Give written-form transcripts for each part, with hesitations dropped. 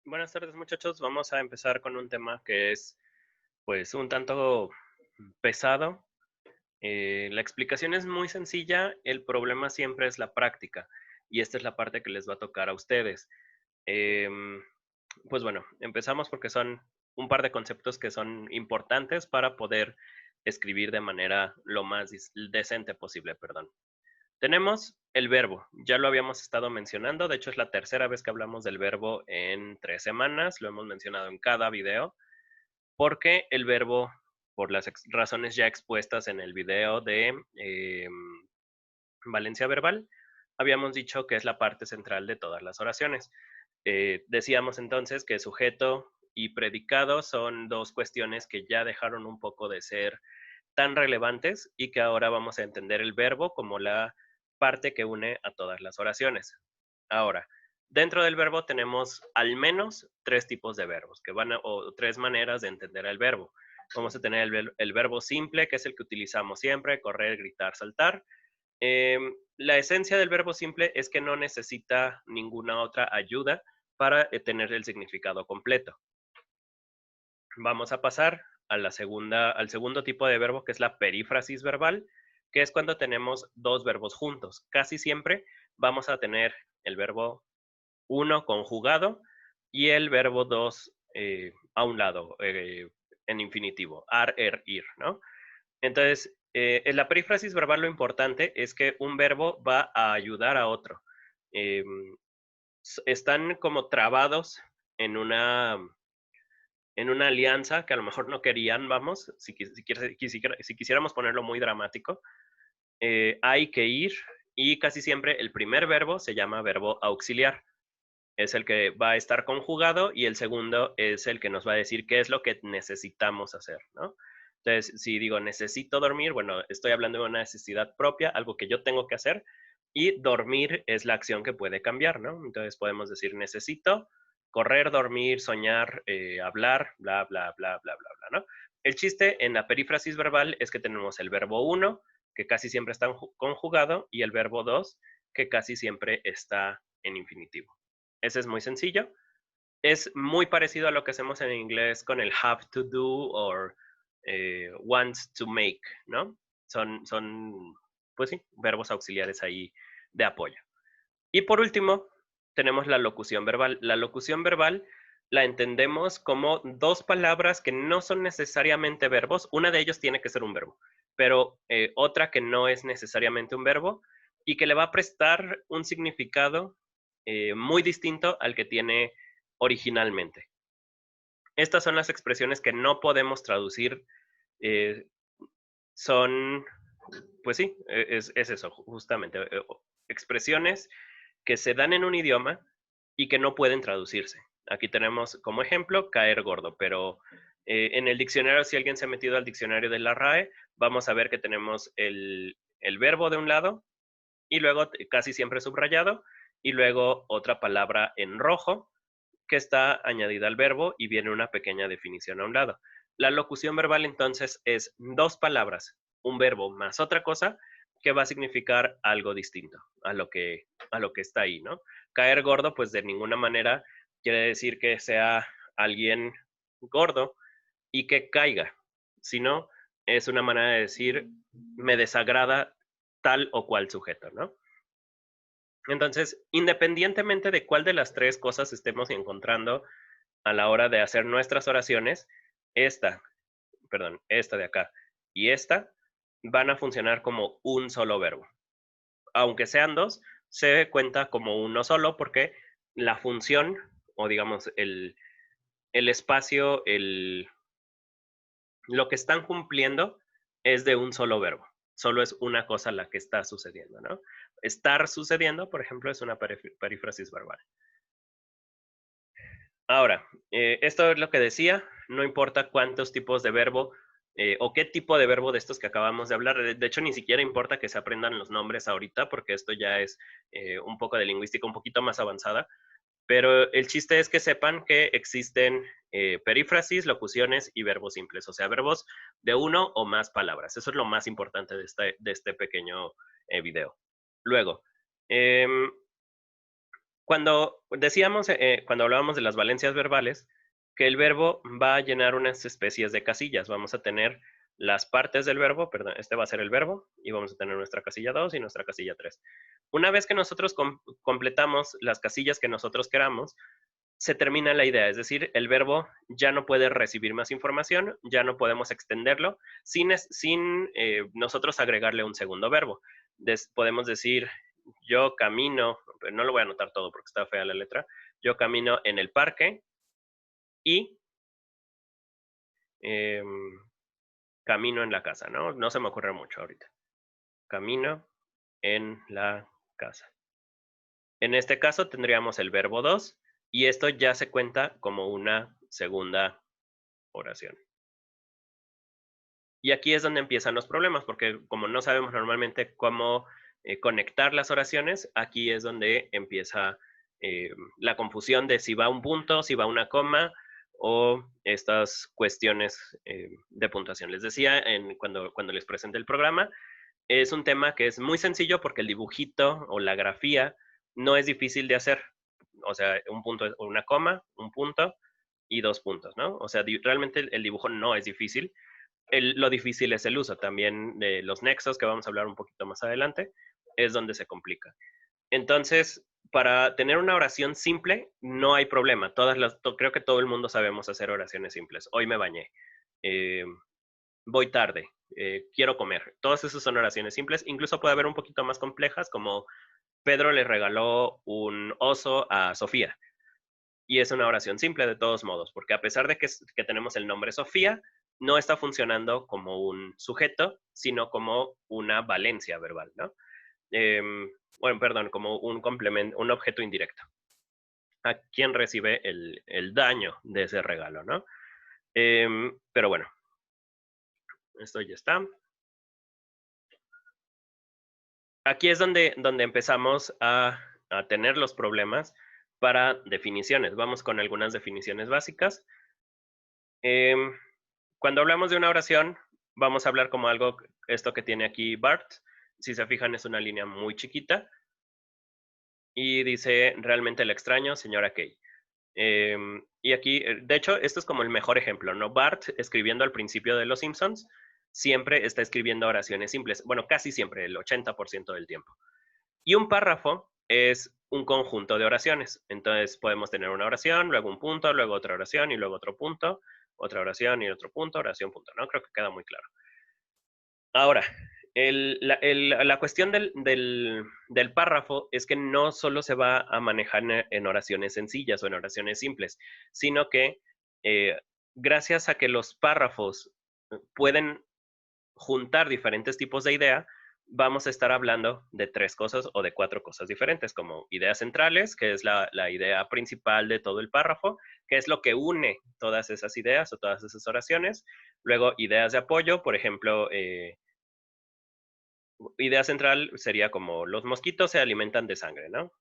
Buenas tardes, muchachos. Vamos a empezar con un tema que es, pues, un tanto pesado. La explicación es muy sencilla, el problema siempre es la práctica, y esta es la parte que les va a tocar a ustedes. Em, pues bueno, empezamos porque son un par de conceptos que son importantes para poder escribir de manera lo más decente posible, perdón. Tenemos el verbo, ya lo habíamos estado mencionando, de hecho es la tercera vez que hablamos del verbo en 3 semanas, lo hemos mencionado en cada video, porque el verbo, por las razones ya expuestas en el video de Valencia Verbal, habíamos dicho que es la parte central de todas las oraciones. Decíamos entonces que sujeto y predicado son dos cuestiones que ya dejaron un poco de ser tan relevantes y que ahora vamos a entender el verbo como la parte que une a todas las oraciones. Ahora, dentro del verbo tenemos al menos tres tipos de verbos o tres maneras de entender el verbo. Vamos a tener el verbo simple, que es el que utilizamos siempre, correr, gritar, saltar. La esencia del verbo simple es que no necesita ninguna otra ayuda para tener el significado completo. Vamos a pasar a al segundo tipo de verbo, que es la perífrasis verbal, que es cuando tenemos dos verbos juntos. Casi siempre vamos a tener el verbo uno conjugado y el verbo dos a un lado, en infinitivo, ir, ¿no? Entonces, en la perífrasis verbal lo importante es que un verbo va a ayudar a otro. Em, Están como trabados en una alianza que a lo mejor no querían, vamos, si quisiéramos ponerlo muy dramático, hay que ir y casi siempre el primer verbo se llama verbo auxiliar. Es el que va a estar conjugado y el segundo es el que nos va a decir qué es lo que necesitamos hacer, ¿no? Entonces, si digo necesito dormir, bueno, estoy hablando de una necesidad propia, algo que yo tengo que hacer, y dormir es la acción que puede cambiar, ¿no? Entonces podemos decir necesito correr, dormir, soñar, hablar, bla, bla, bla, bla, bla, bla, ¿no? El chiste en la perífrasis verbal es que tenemos el verbo uno, que casi siempre está conjugado, y el verbo dos, que casi siempre está en infinitivo. Ese es muy sencillo. Es muy parecido a lo que hacemos en inglés con el have to do o wants to make, ¿no? Pues sí, verbos auxiliares ahí de apoyo. Y por último, tenemos la locución verbal. La locución verbal la entendemos como dos palabras que no son necesariamente verbos. Una de ellos tiene que ser un verbo, pero otra que no es necesariamente un verbo y que le va a prestar un significado muy distinto al que tiene originalmente. Estas son las expresiones que no podemos traducir. eh, Son, pues sí, es eso, justamente, expresiones que se dan en un idioma y que no pueden traducirse. Aquí tenemos como ejemplo caer gordo, pero en el diccionario, si alguien se ha metido al diccionario de la RAE, vamos a ver que tenemos el verbo de un lado y luego casi siempre subrayado y luego otra palabra en rojo que está añadida al verbo y viene una pequeña definición a un lado. La locución verbal entonces es dos palabras, un verbo más otra cosa que va a significar algo distinto a lo que está ahí, ¿no? Caer gordo, pues de ninguna manera quiere decir que sea alguien gordo y que caiga, sino es una manera de decir me desagrada tal o cual sujeto, ¿no? Entonces, independientemente de cuál de las tres cosas estemos encontrando a la hora de hacer nuestras oraciones, esta, esta de acá y esta van a funcionar como un solo verbo. Aunque sean dos, se cuenta como uno solo porque la función, o digamos, el espacio, lo que están cumpliendo es de un solo verbo. Solo es una cosa la que está sucediendo, ¿no? Estar sucediendo, por ejemplo, es una perífrasis verbal. Ahora, esto es lo que decía, no importa cuántos tipos de verbo o qué tipo de verbo de estos que acabamos de hablar, de hecho ni siquiera importa que se aprendan los nombres ahorita, porque esto ya es un poco de lingüística un poquito más avanzada, pero el chiste es que sepan que existen perífrasis, locuciones y verbos simples, o sea, verbos de uno o más palabras. Eso es lo más importante de este pequeño video. Luego, em, Cuando decíamos, cuando hablábamos de las valencias verbales, que el verbo va a llenar unas especies de casillas. Vamos a tener las partes del verbo, perdón, este va a ser el verbo, y vamos a tener nuestra casilla 2 y nuestra casilla 3. Una vez que nosotros completamos las casillas que nosotros queramos, se termina la idea, es decir, el verbo ya no puede recibir más información, ya no podemos extenderlo sin nosotros agregarle un segundo verbo. Podemos decir, yo camino, pero no lo voy a anotar todo porque está fea la letra, yo camino en el parque y em, camino en la casa, ¿no? No se me ocurre mucho ahorita. Camino en la casa. En este caso tendríamos el verbo 2 y esto ya se cuenta como una segunda oración. Y aquí es donde empiezan los problemas, porque como no sabemos normalmente cómo conectar las oraciones, aquí es donde empieza la confusión de si va un punto, si va una coma o estas cuestiones de puntuación. Les decía cuando les presenté el programa, es un tema que es muy sencillo porque el dibujito o la grafía no es difícil de hacer. O sea, un punto, una coma, un punto y dos puntos, ¿no? O sea, realmente el dibujo no es difícil. Lo difícil es el uso también de los nexos, que vamos a hablar un poquito más adelante, es donde se complica. Entonces, para tener una oración simple, no hay problema. Creo que todo el mundo sabemos hacer oraciones simples. Hoy me bañé. Eh, Voy tarde. Quiero comer. Todas esas son oraciones simples. Incluso puede haber un poquito más complejas, como Pedro le regaló un oso a Sofía. Y es una oración simple de todos modos, porque a pesar de que tenemos el nombre Sofía, no está funcionando como un sujeto, sino como una valencia verbal, ¿no? Bueno, perdón, como un complemento, un objeto indirecto. ¿A quién recibe el daño de ese regalo, no? Pero bueno, esto ya está. Aquí es donde empezamos a tener los problemas para definiciones. Vamos con algunas definiciones básicas. Em, Cuando hablamos de una oración, vamos a hablar como algo, esto que tiene aquí Bart. Si se fijan, es una línea muy chiquita y dice realmente el extraño, señora Kay. Y aquí, de hecho, esto es como el mejor ejemplo, ¿no? Bart, escribiendo al principio de Los Simpsons, siempre está escribiendo oraciones simples. Bueno, casi siempre, el 80% del tiempo. Y un párrafo es un conjunto de oraciones. Entonces podemos tener una oración, luego un punto, luego otra oración y luego otro punto, otra oración y otro punto, oración, punto, ¿no? Creo que queda muy claro. Ahora, la cuestión del párrafo es que no solo se va a manejar en oraciones sencillas o en oraciones simples, sino que eh, gracias a que los párrafos pueden juntar diferentes tipos de idea, vamos a estar hablando de tres cosas o de cuatro cosas diferentes, como ideas centrales, que es la idea principal de todo el párrafo, que es lo que une todas esas ideas o todas esas oraciones. Luego, ideas de apoyo, por ejemplo, idea central sería como los mosquitos se alimentan de sangre, ¿no?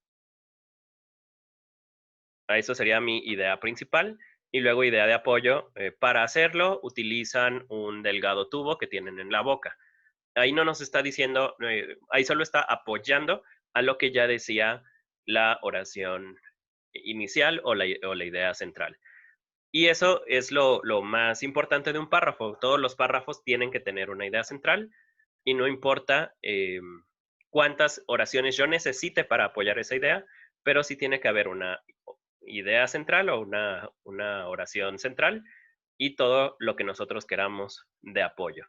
Eso sería mi idea principal. Y luego idea de apoyo, para hacerlo utilizan un delgado tubo que tienen en la boca. Ahí no nos está diciendo, ahí solo está apoyando a lo que ya decía la oración inicial o la idea central. Y eso es lo más importante de un párrafo. Todos los párrafos tienen que tener una idea central y no importa cuántas oraciones yo necesite para apoyar esa idea, pero sí tiene que haber una idea central o una oración central y todo lo que nosotros queramos de apoyo.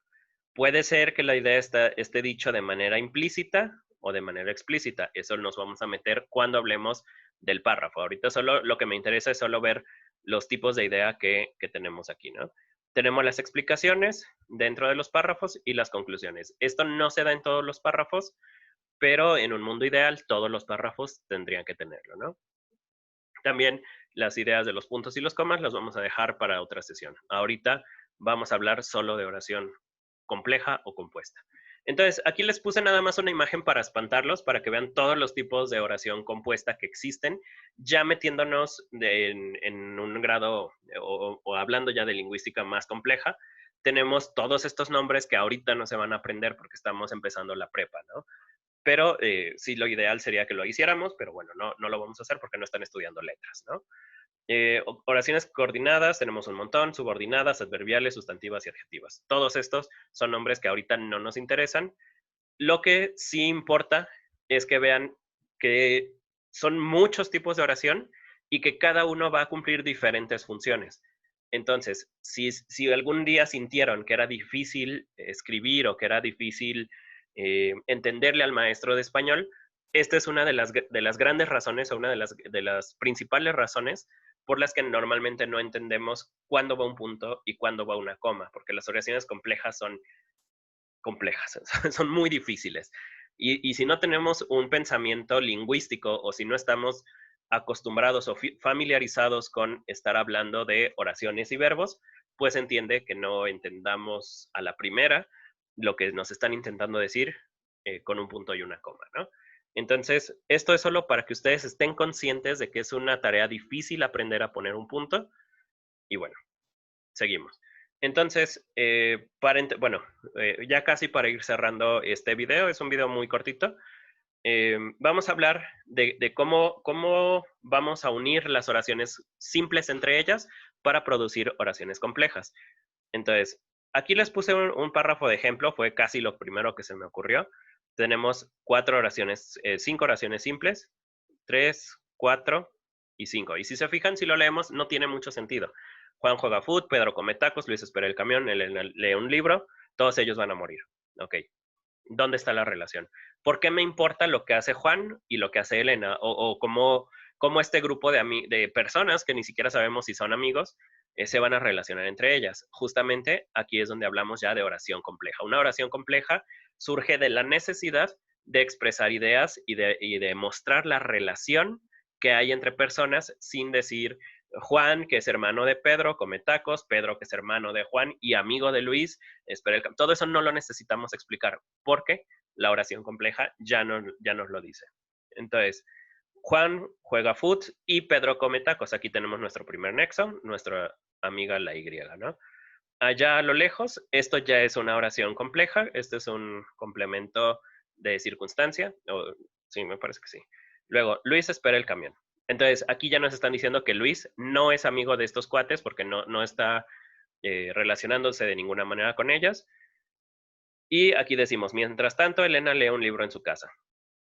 Puede ser que la idea esté dicho de manera implícita o de manera explícita. Eso nos vamos a meter cuando hablemos del párrafo. Ahorita solo lo que me interesa es solo ver los tipos de idea que tenemos aquí, ¿no? Tenemos las explicaciones dentro de los párrafos y las conclusiones. Esto no se da en todos los párrafos, pero en un mundo ideal todos los párrafos tendrían que tenerlo, ¿no? También las ideas de los puntos y los comas las vamos a dejar para otra sesión. Ahorita vamos a hablar solo de oración compleja o compuesta. Entonces, aquí les puse nada más una imagen para espantarlos, para que vean todos los tipos de oración compuesta que existen, ya metiéndonos en un grado o hablando ya de lingüística más compleja. Tenemos todos estos nombres que ahorita no se van a aprender porque estamos empezando la prepa, ¿no? pero sí lo ideal sería que lo hiciéramos, pero bueno, no lo vamos a hacer porque no están estudiando letras, ¿no? Oraciones coordinadas, tenemos un montón, subordinadas, adverbiales, sustantivas y adjetivas. Todos estos son nombres que ahorita no nos interesan. Lo que sí importa es que vean que son muchos tipos de oración y que cada uno va a cumplir diferentes funciones. Entonces, si algún día sintieron que era difícil escribir o que era difícil entenderle al maestro de español, esta es una de las grandes razones o una de las principales razones por las que normalmente no entendemos cuándo va un punto y cuándo va una coma, porque las oraciones complejas son complejas, son muy difíciles. Y si no tenemos un pensamiento lingüístico o si no estamos acostumbrados o familiarizados con estar hablando de oraciones y verbos, pues entiende que no entendamos a la primera lo que nos están intentando decir con un punto y una coma, ¿no? Entonces, esto es solo para que ustedes estén conscientes de que es una tarea difícil aprender a poner un punto. Y bueno, seguimos. Entonces, bueno, ya casi para ir cerrando este video, es un video muy cortito. Vamos a hablar de cómo vamos a unir las oraciones simples entre ellas para producir oraciones complejas. Entonces, aquí les puse un párrafo de ejemplo, fue casi lo primero que se me ocurrió. Tenemos 5 oraciones simples, 3, 4 y 5. Y si se fijan, si lo leemos, no tiene mucho sentido. Juan juega fútbol, Pedro come tacos, Luis espera el camión, Elena lee un libro, todos ellos van a morir. Ok, ¿dónde está la relación? ¿Por qué me importa lo que hace Juan y lo que hace Elena? O cómo este grupo de personas que ni siquiera sabemos si son amigos se van a relacionar entre ellas. Justamente aquí es donde hablamos ya de oración compleja. Una oración compleja surge de la necesidad de expresar ideas y de mostrar la relación que hay entre personas sin decir Juan, que es hermano de Pedro, come tacos, Pedro, que es hermano de Juan y amigo de Luis, espera todo eso no lo necesitamos explicar porque la oración compleja ya nos lo dice. Entonces, Juan juega foot y Pedro come tacos. Aquí tenemos nuestro primer nexo, nuestra amiga la Y, ¿no? Allá a lo lejos, esto ya es una oración compleja, este es un complemento de circunstancia, sí, me parece que sí. Luego, Luis espera el camión. Entonces, aquí ya nos están diciendo que Luis no es amigo de estos cuates porque no está relacionándose de ninguna manera con ellas. Y aquí decimos, mientras tanto, Elena lee un libro en su casa.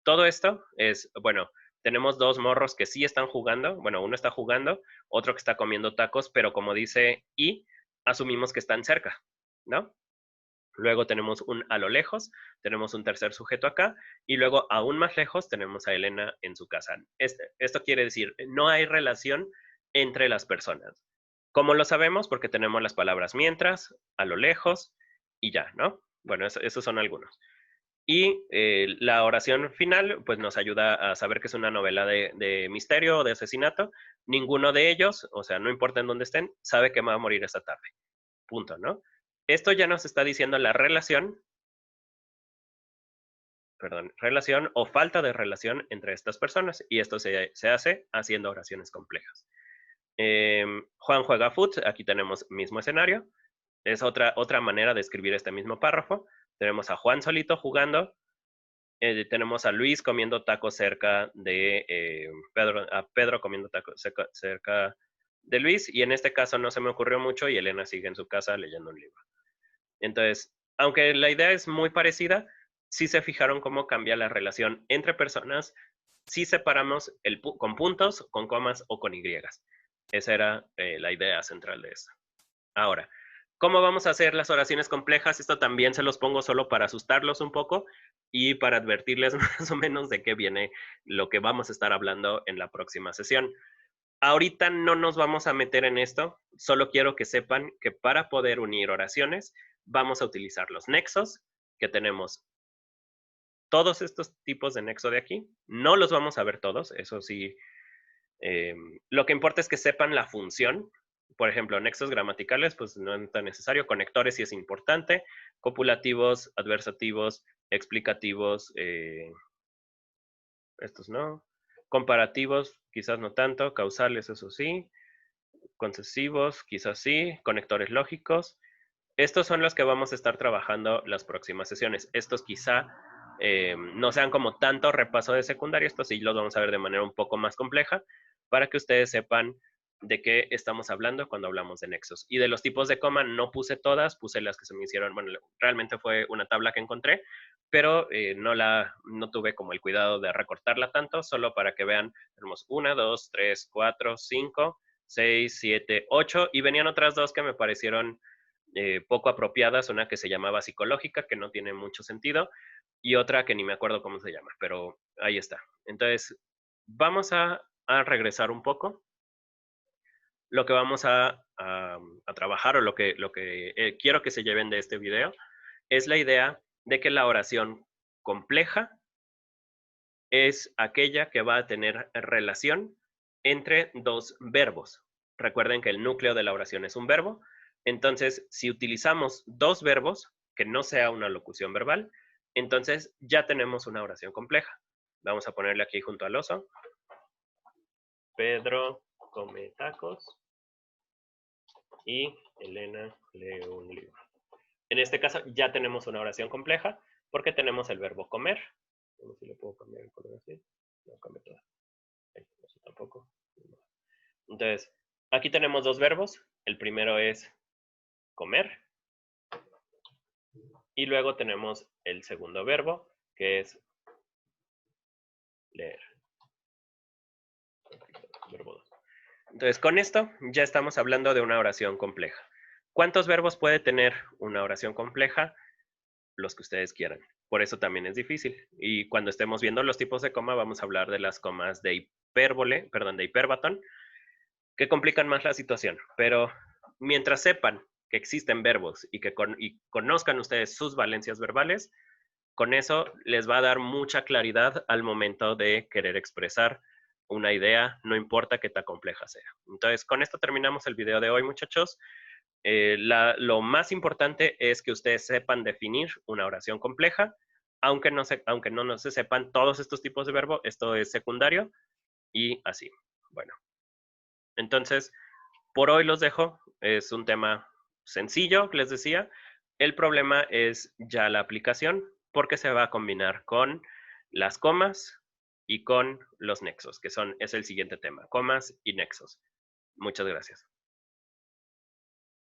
Todo esto es, bueno, tenemos 2 morros que sí están jugando, bueno, uno está jugando, otro que está comiendo tacos, pero como dice y, asumimos que están cerca, ¿no? Luego tenemos un a lo lejos, tenemos un tercer sujeto acá, y luego aún más lejos tenemos a Elena en su casa. Esto quiere decir, no hay relación entre las personas. ¿Cómo lo sabemos? Porque tenemos las palabras mientras, a lo lejos y ya, ¿no? Bueno, esos son algunos. Y la oración final, pues nos ayuda a saber que es una novela de misterio o de asesinato. Ninguno de ellos, o sea, no importa en dónde estén, sabe que va a morir esta tarde. Punto, ¿no? Esto ya nos está diciendo la relación o falta de relación entre estas personas. Y esto se hace haciendo oraciones complejas. Juan juega foot, aquí tenemos mismo escenario. Es otra manera de escribir este mismo párrafo. Tenemos a Juan solito jugando. Tenemos a Luis comiendo tacos cerca de Pedro comiendo tacos cerca de Luis, y en este caso no se me ocurrió mucho y Elena sigue en su casa leyendo un libro. Entonces, aunque la idea es muy parecida, sí se fijaron cómo cambia la relación entre personas si separamos con puntos, con comas o con Y. Esa era la idea central de esto. Ahora, ¿cómo vamos a hacer las oraciones complejas? Esto también se los pongo solo para asustarlos un poco y para advertirles más o menos de qué viene lo que vamos a estar hablando en la próxima sesión. Ahorita no nos vamos a meter en esto, solo quiero que sepan que para poder unir oraciones vamos a utilizar los nexos, que tenemos todos estos tipos de nexo de aquí. No los vamos a ver todos, eso sí. Lo que importa es que sepan la función. Por ejemplo, nexos gramaticales, pues no es tan necesario. Conectores sí es importante. Copulativos, adversativos, explicativos, estos no. Comparativos, quizás no tanto. Causales, eso sí. Concesivos, quizás sí. Conectores lógicos. Estos son los que vamos a estar trabajando las próximas sesiones. Estos quizá no sean como tanto repaso de secundaria, esto sí los vamos a ver de manera un poco más compleja, para que ustedes sepan de qué estamos hablando cuando hablamos de nexos. Y de los tipos de coma no puse todas, puse las que se me hicieron, bueno, realmente fue una tabla que encontré, pero no tuve como el cuidado de recortarla tanto, solo para que vean, tenemos 1, 2, 3, 4, 5, 6, 7, 8, y venían otras dos que me parecieron poco apropiadas, una que se llamaba psicológica, que no tiene mucho sentido, y otra que ni me acuerdo cómo se llama, pero ahí está. Entonces, vamos a regresar un poco. Lo que vamos a trabajar o lo que quiero que se lleven de este video es la idea de que la oración compleja es aquella que va a tener relación entre dos verbos. Recuerden que el núcleo de la oración es un verbo. Entonces, si utilizamos dos verbos, que no sea una locución verbal, entonces ya tenemos una oración compleja. Vamos a ponerle aquí junto al oso. Pedro come tacos y Elena lee un libro. En este caso ya tenemos una oración compleja porque tenemos el verbo comer. No sé si le puedo cambiar el color así. No cambia todo. Eso tampoco. Entonces, aquí tenemos dos verbos. El primero es comer. Y luego tenemos el segundo verbo, que es leer. Verbo 2. Entonces, con esto ya estamos hablando de una oración compleja. ¿Cuántos verbos puede tener una oración compleja? Los que ustedes quieran. Por eso también es difícil. Y cuando estemos viendo los tipos de coma, vamos a hablar de las comas de hipérbole, perdón, de hiperbatón, que complican más la situación. Pero mientras sepan que existen verbos y que conozcan ustedes sus valencias verbales, con eso les va a dar mucha claridad al momento de querer expresar una idea, no importa qué tan compleja sea. Entonces, con esto terminamos el video de hoy, muchachos. Lo más importante es que ustedes sepan definir una oración compleja, aunque no se sepan todos estos tipos de verbo, esto es secundario y así. Bueno, entonces, por hoy los dejo. Es un tema sencillo, les decía. El problema es ya la aplicación, porque se va a combinar con las comas y con los nexos, es el siguiente tema, comas y nexos. Muchas gracias.